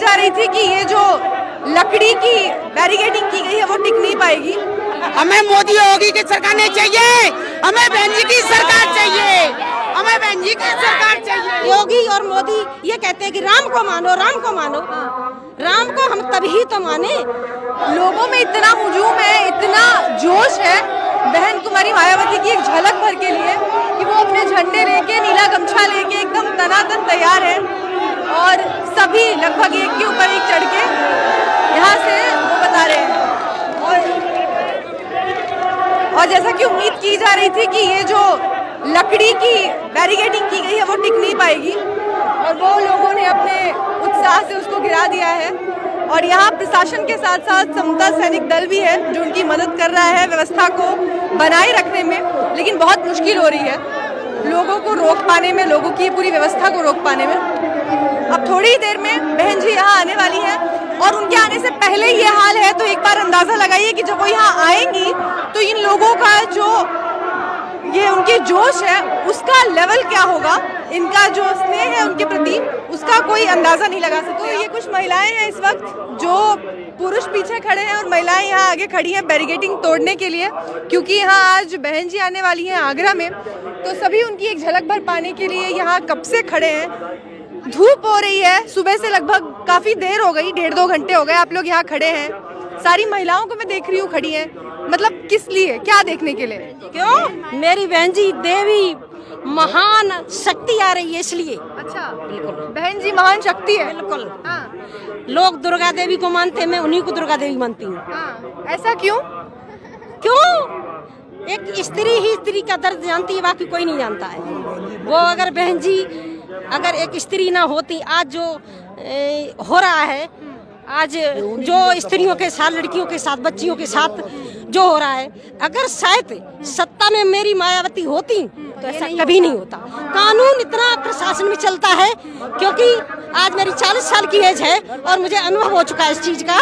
जा रही थी कि ये जो लकड़ी की बैरिकेडिंग की गई है वो टिक नहीं पाएगी। हमें मोदी योगी की सरकार नहीं चाहिए, हमें बहन जी की सरकार चाहिए, हमें बहन जी की सरकार चाहिए। योगी और मोदी ये कहते हैं कि राम को मानो, राम को मानो। राम को हम तभी तो माने। लोगों में इतना हुजूम है, इतना जोश है बहन कुमारी मायावती की एक झलक भर के लिए कि वो अपने झंडे लेके, नीला गमछा लेके एकदम तनातन तैयार है और सभी लगभग एक के ऊपर एक चढ़ के यहाँ से वो बता रहे हैं। और जैसा कि उम्मीद की जा रही थी कि ये जो लकड़ी की बैरिकेडिंग की गई है वो टिक नहीं पाएगी और वो लोगों ने अपने उत्साह से उसको गिरा दिया है। और यहाँ प्रशासन के साथ साथ समता सैनिक दल भी है जो उनकी मदद कर रहा है व्यवस्था को बनाए रखने में, लेकिन बहुत मुश्किल हो रही है लोगों को रोक पाने में, लोगों की पूरी व्यवस्था को रोक पाने में। अब थोड़ी देर में बहन जी यहाँ आने वाली है और उनके आने से पहले ही ये हाल है तो एक बार अंदाजा लगाइए कि जब वो यहाँ आएंगी तो इन लोगों का जो ये उनके जोश है उसका लेवल क्या होगा, इनका जो स्नेह है उनके प्रति उसका कोई अंदाजा नहीं लगा सकते। तो ये कुछ महिलाएं हैं इस वक्त जो पुरुष पीछे खड़े हैं और महिलाएं यहाँ आगे खड़ी हैं बैरिकेडिंग तोड़ने के लिए, क्योंकि यहाँ आज बहन जी आने वाली हैं आगरा में, तो सभी उनकी एक झलक भर पाने के लिए यहाँ कब से खड़े हैं। धूप हो रही है, सुबह से लगभग काफी देर हो गई, 1.5-2 घंटे हो गए आप लोग यहाँ खड़े हैं। सारी महिलाओं को मैं देख रही हूँ खड़ी हैं, मतलब किस लिए, क्या देखने के लिए? क्यों? मेरी बहन जी देवी महान शक्ति आ रही है इसलिए। अच्छा, बिल्कुल बहन जी महान शक्ति है। बिल्कुल। हाँ। लोग दुर्गा देवी को मानते हैं, मैं उन्हीं को दुर्गा देवी मानती हूँ। हाँ। ऐसा क्यों? क्यों? एक स्त्री ही स्त्री का दर्द जानती है, बाकी कोई नहीं जानता है। वो अगर बहन जी अगर एक स्त्री ना होती, आज जो हो रहा है, आज जो स्त्रियों के साथ, लड़कियों के साथ, बच्चियों के साथ जो हो रहा है, अगर शायद सत्ता में मेरी मायावती होती तो ऐसा कभी नहीं होता। कानून इतना प्रशासन में चलता है क्योंकि आज मेरी 40 साल की एज है और मुझे अनुभव हो चुका है इस चीज का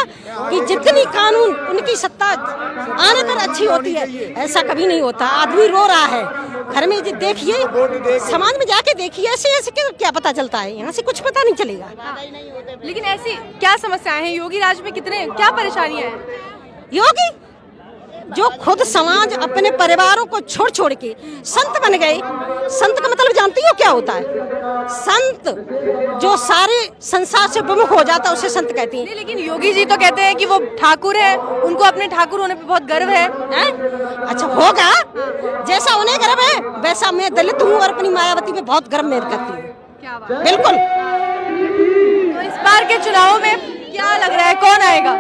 कि जितनी कानून उनकी सत्ता आने पर अच्छी होती है, ऐसा कभी नहीं होता। आदमी रो रहा है घर में, देखिए समाज में जाके देखिए, ऐसे ऐसे क्या पता चलता है, यहाँ से कुछ पता नहीं चलेगा। लेकिन ऐसी क्या समस्याएं हैं योगी राज में, कितने क्या परेशानियां हैं? योगी जो खुद समाज अपने परिवारों को छोड़ छोड़ के संत बन गए। संत का मतलब जानती हो क्या होता है? संत जो सारे संसार से विमुख हो जाता है उसे संत कहती हैं। लेकिन योगी जी तो कहते हैं कि वो ठाकुर है, उनको अपने ठाकुर होने पे बहुत गर्व है। अच्छा होगा, जैसा उन्हें गर्व है वैसा मैं दलित हूँ और अपनी मायावती पे बहुत गर्व मैं करती हूँ। क्या बात? बिल्कुल। तो इस बार के चुनाव में क्या लग रहा है, कौन आएगा?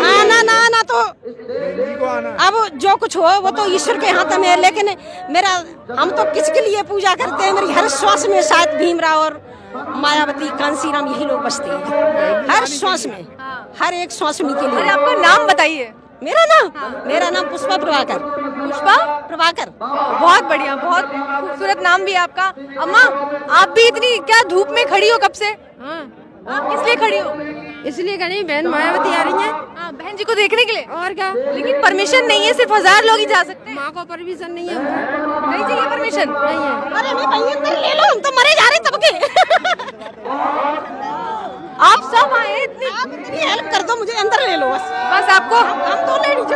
आना तो अब जो कुछ हो वो तो ईश्वर के हाथ में है, लेकिन मेरा हम तो किसके लिए पूजा करते हैं, मेरी हर श्वास में शायद भीमराव और मायावती, कांसीराम यही लोग बसते हैं हर श्वास में, हर एक श्वास उन्हीं के लिए। अरे आपका नाम बताइए। मेरा नाम पुष्पा प्रभाकर। पुष्पा प्रभाकर, बहुत बढ़िया, बहुत खूबसूरत नाम भी है आपका। अम्मा आप भी इतनी क्या धूप में खड़ी हो कब से? आप किस लिए खड़ी हो? इसलिए कहीं बहन मायावती आ रही है। बहन जी को देखने के लिए। और क्या? लेकिन परमिशन नहीं है, सिर्फ 1000 लोग ही जा सकते हैं। माँ को परमिशन नहीं है, नहीं चाहिए परमिशन? नहीं है। अरे नहीं भाई अंदर ले लो, हम तो मरे जा रहे तब के। आप सब आए, इतनी हेल्प कर दो मुझे, अंदर ले लो बस आपको। हम तो लेडीज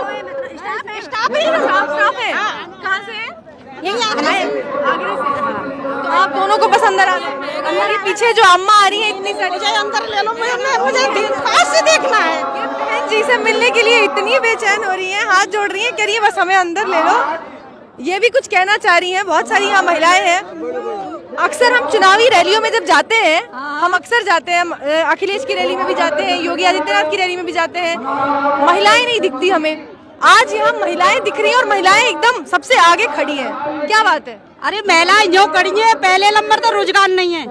स्टाफ है। कहाँ से है? यही आगरा से। आगरे से। तो आप दोनों को पसंद आ रहा है? अंदर ये पीछे जो अम्मा आ रही है इतनी सारी, मुझे अंदर ले लो, मुझे पास से देखना है। बहन जी से मिलने के लिए इतनी बेचैन हो रही हैं, हाथ जोड़ रही हैं, कह रही है बस हमें अंदर ले लो। ये भी कुछ कहना चाह रही हैं। बहुत सारी यहाँ महिलाएं हैं। अक्सर हम चुनावी रैलियों में जब जाते हैं, हम अक्सर जाते हैं, अखिलेश की रैली में भी जाते हैं, योगी आदित्यनाथ की रैली में भी जाते हैं, महिलाएं नहीं दिखती हमें। आज यहाँ महिलाएं दिख रही हैं और महिलाएं एकदम सबसे आगे खड़ी हैं। क्या बात है? अरे महिलाएं जो खड़ी है, पहले नंबर तो रोजगार नहीं है,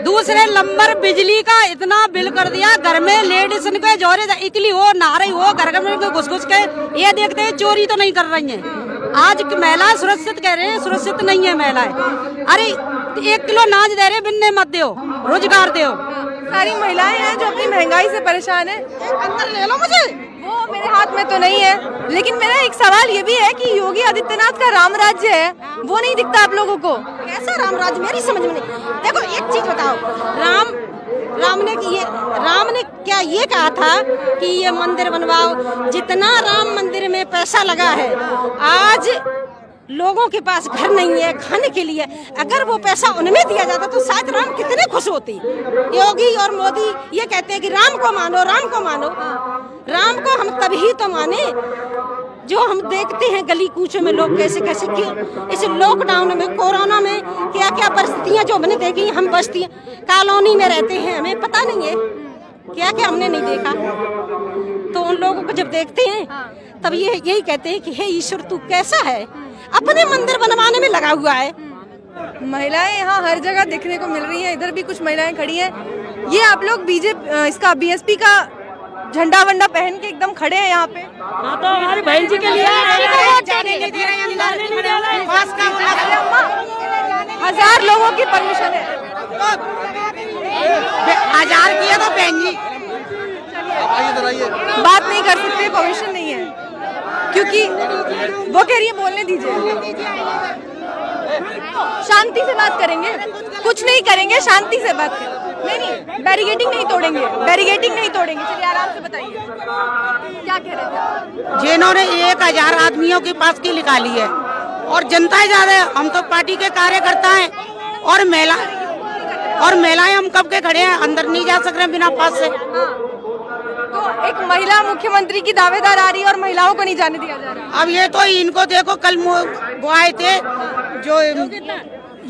दूसरे नंबर बिजली का इतना बिल कर दिया, घर में लेडीज के जोरे इकली हो, नहा रही हो, घर में घुस घुस के ये देखते हैं चोरी तो नहीं कर रही हैं। आज महिला सुरक्षित कह रहे हैं, सुरक्षित नहीं है महिलाएं। अरे 1 किलो नाज दे रहे, बिन्ने मत दो, रोजगार दो। सारी महिलाएं हैं जो अपनी महंगाई से परेशान है। अंदर ले लो मुझे। वो मेरे हाथ में तो नहीं है, लेकिन मेरा एक सवाल ये भी है कि योगी आदित्यनाथ का राम राज्य है, वो नहीं दिखता आप लोगों को? कैसा राम राज्य, मेरी समझ में नहीं। देखो एक चीज बताओ, राम राम ने क्या ये कहा था कि ये मंदिर बनवाओ। जितना राम मंदिर में पैसा लगा है, आज लोगों के पास घर नहीं है खाने के लिए। अगर वो पैसा उनमें दिया जाता तो शायद राम कितने खुश होते। योगी और मोदी ये कहते हैं कि राम को मानो, राम को मानो। राम को हम तभी तो माने जो हम देखते हैं गली कूचों में लोग कैसे कैसे क्यों इस लॉकडाउन में, कोरोना में क्या क्या परिस्थितियां जो हमने देखी। हम बस्ती कॉलोनी में रहते हैं, हमें पता नहीं है क्या क्या हमने नहीं देखा। तो उन लोगों को जब देखते हैं तब ये यही कहते हैं कि हे ईश्वर तू कैसा है, अपने मंदिर बनवाने में लगा हुआ है। महिलाएं यहाँ हर जगह देखने को मिल रही हैं। इधर भी कुछ महिलाएं खड़ी हैं। ये आप लोग बीएसपी का झंडा वंडा पहन के एकदम खड़े हैं यहाँ पे। हाँ, तो हमारी बहन जी के लिए हजार लोगों की परमिशन है। 1000 की है तो बहन जी बात नहीं कर सकते, परमिशन नहीं है, क्योंकि वो कह रही है बोलने दीजिए। शांति से बात करेंगे, कुछ नहीं करेंगे, शांति से बात करेंगे। नहीं, बैरिकेडिंग नहीं तोड़ेंगे, बैरिकेडिंग नहीं तोड़ेंगे। चलिए आराम से बताइए क्या कह रहे थे। जिन्होंने 1000 आदमियों की पास की निकाली है और जनता ज्यादा है। हम तो पार्टी के कार्यकर्ता हैं और महिलाएं हम कब के खड़े हैं, अंदर नहीं जा सक रहे बिना पास से। तो एक महिला मुख्यमंत्री की दावेदार आ रही है और महिलाओं को नहीं जाने दिया जा रहा। अब ये तो इनको देखो, कल वो आए थे जो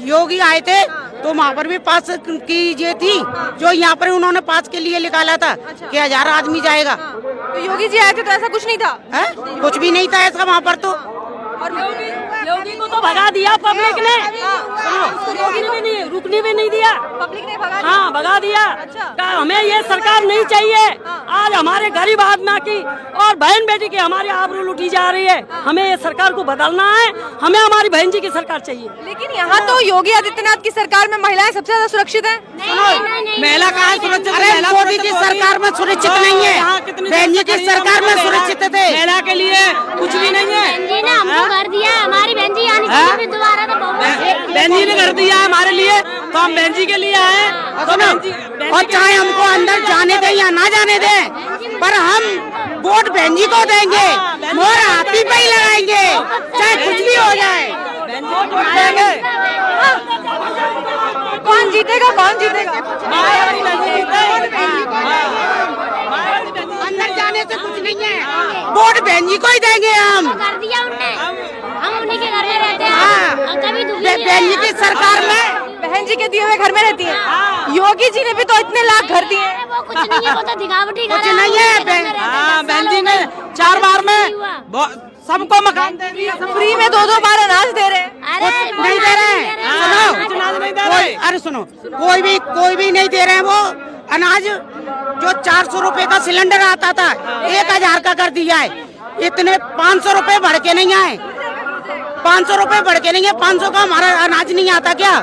योगी आए थे तो वहाँ पर भी पास की ये थी जो यहाँ पर उन्होंने पास के लिए निकाला था कि 1000 आदमी जाएगा। तो योगी जी आए थे तो ऐसा कुछ नहीं था है? कुछ भी नहीं था ऐसा वहाँ पर। तो और योगी को तो भगा दिया पब्लिक ने। योगी ने भी नहीं, रुकने भी नहीं दिया, पब्लिक ने भगा दिया। हाँ भगा दिया। कहा हमें ये सरकार नहीं चाहिए। आज हमारे गरीब आदमी की और बहन बेटी की हमारी आबरू लूटी जा रही है। हमें ये सरकार को बदलना है, हमें हमारी बहन जी की सरकार चाहिए। लेकिन यहाँ तो योगी आदित्यनाथ की सरकार में महिलाएं सबसे ज्यादा सुरक्षित हैं। महिला कहाँ सुरक्षित? अरे मोदी की सरकार में सुरक्षित नहीं है, बहन जी की सरकार में सुरक्षित थे। महिला के लिए कुछ भी नहीं है। कर दिया हमारी बहन जी आने के लिए दोबारा तो बहन जी ने कर दिया है हमारे लिए, तो हम बहन जी के लिए आए। और चाहे हमको अंदर जाने दें या ना जाने दें, पर हम वोट बहन जी को देंगे, मोहर हाथी पे ही लगाएंगे, चाहे कुछ भी हो जाए। कौन जीतेगा, कौन जीतेगा? अंदर जाने से कुछ नहीं है, वोट बहन जी को ही देंगे हम। कर दिया उनने, हम उन्हीं के घर में रहते हैं। हाँ, कभी बहन जी की सरकार में बहन जी के दिए हुए घर में रहती हैं। योगी जी ने भी तो इतने लाख घर दिए हैं। वो कुछ नहीं है, वो तो दिखावटी कुछ नहीं है। बहन जी ने 4 बार में सबको मकान दे दिया, फ्री में 2-2 बार अनाज दे रहे हैं। नहीं दे रहे हैं। सुनो, अरे सुनो, कोई भी नहीं दे रहे हैं। वो अनाज जो 400 रुपए का सिलेंडर आता था 1000 का कर दिया है। इतने 500 रुपए बढ़ के नहीं आए, 500 रुपए बढ़ के नहीं है। 500 का हमारा अनाज नहीं आता क्या?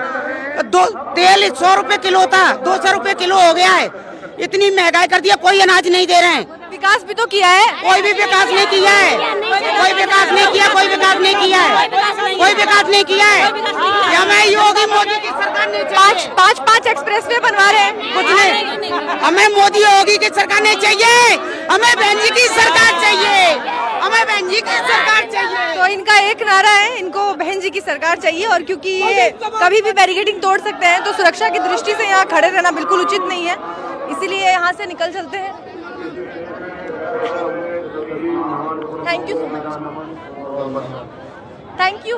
तेल 100 रुपए किलो था, 200 रुपए किलो हो गया है। इतनी महंगाई कर दिया, कोई अनाज नहीं दे रहे हैं। विकास भी तो किया है। कोई भी विकास नहीं किया है, कोई विकास नहीं किया, कोई विकास नहीं किया है, कोई विकास नहीं किया है। हमें योगी मोदी की सरकार ने 5 एक्सप्रेसवे बनवा रहे हैं। कुछ नहीं, हमें मोदी योगी की सरकार नहीं चाहिए, हमें बहन जी की सरकार चाहिए, हमें बहन जी की सरकार चाहिए। तो इनका एक नारा है, इनको बहन जी की सरकार चाहिए। और क्योंकि ये कभी भी बैरिकेडिंग तोड़ सकते हैं तो सुरक्षा की दृष्टि से यहाँ खड़े रहना बिल्कुल उचित नहीं है, इसीलिए यहाँ से निकल चलते हैं। Thank you so much, thank you.